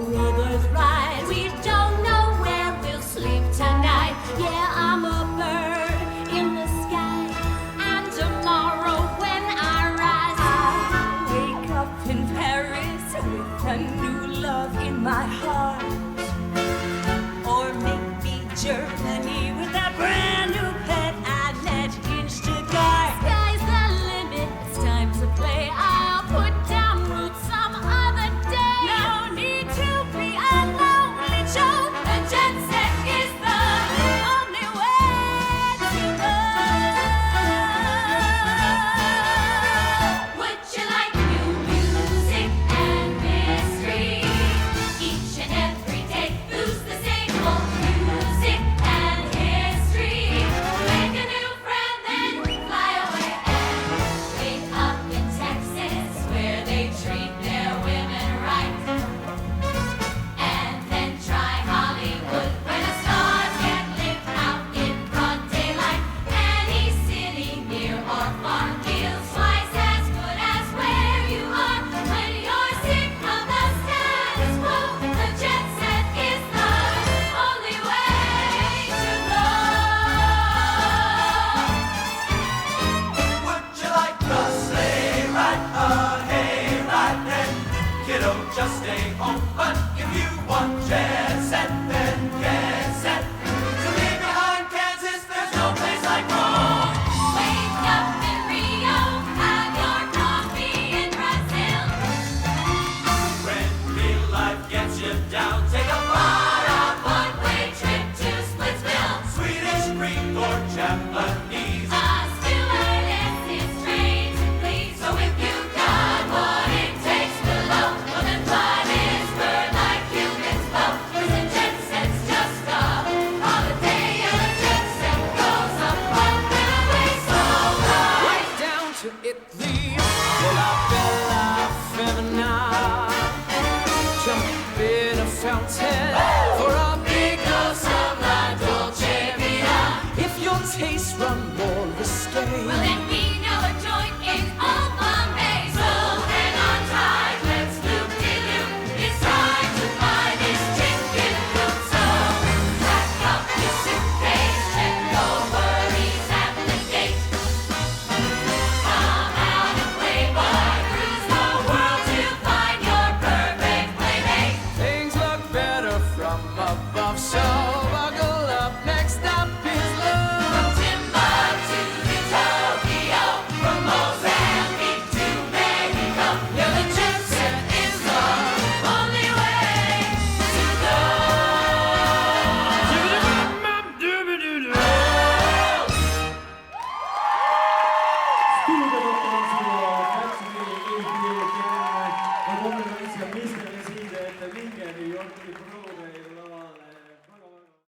brother's right. We don't know where we'll sleep tonight. Yeah, I'm a bird in the sky, and tomorrow when I rise, I'll wake up in Paris with a new love in my heart. Or maybe Germany with that brand new pet I met in Stuttgart. Sky's the limit, it's time to play. I'll put down roots some other day. No need to be a lonely Joe. The jet set is the only way to go. Would you like new music and mystery? Each and every day, lose the same old music and history. Make a new friend, then fly away and wake up in Texas, where they treat their women right. And then try Hollywood, where the stars get lived out in broad daylight. Any city near or far feels twice as good as where you are. When you're sick of the status quo, the jet set is the only way to go. Would you like a sleigh ride, a hayride, then kiddo, just stay home. But if you want jet set, then get set to leave behind Kansas. There's no place like home. Wake up in Rio, have your coffee in Brazil. When real life gets you down, take a fly out, One-way trip to Splitsville. Swedish, Greek, or Japanese. A stewardess is trained to please. So if you've got what it takes below, well then fly this bird like Cupid's bow. 'Cause the jet set's just a holiday, and the jet set goes up one way so high. Right down to Italy, la bella femina. Jump in a fountain.